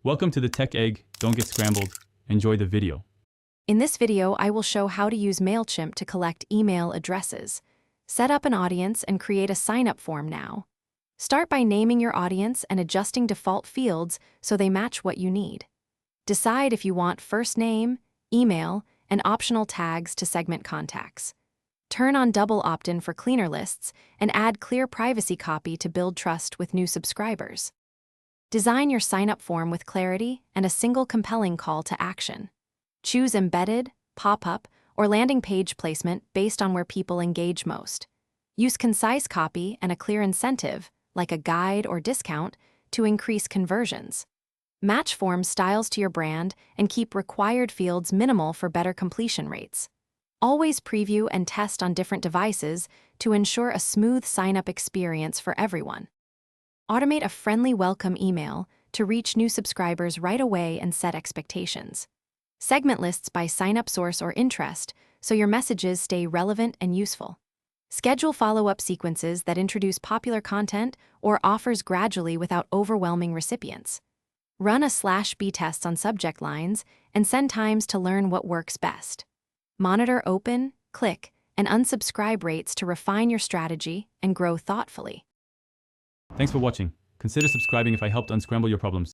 Welcome to the Tech Egg. Don't get scrambled. Enjoy the video. In this video, I will show how to use Mailchimp to collect email addresses. Set up an audience and create a sign-up form now. Start by naming your audience and adjusting default fields so they match what you need. Decide if you want first name, email, and optional tags to segment contacts. Turn on double opt-in for cleaner lists and add clear privacy copy to build trust with new subscribers. Design your sign-up form with clarity and a single compelling call to action. Choose embedded, pop-up, or landing page placement based on where people engage most. Use concise copy and a clear incentive, like a guide or discount, to increase conversions. Match form styles to your brand and keep required fields minimal for better completion rates. Always preview and test on different devices to ensure a smooth sign-up experience for everyone. Automate a friendly welcome email to reach new subscribers right away and set expectations. Segment lists by sign-up source or interest so your messages stay relevant and useful. Schedule follow-up sequences that introduce popular content or offers gradually without overwhelming recipients. Run a /B tests on subject lines and send times to learn what works best. Monitor open, click, and unsubscribe rates to refine your strategy and grow thoughtfully. Thanks for watching. Consider subscribing if I helped unscramble your problems.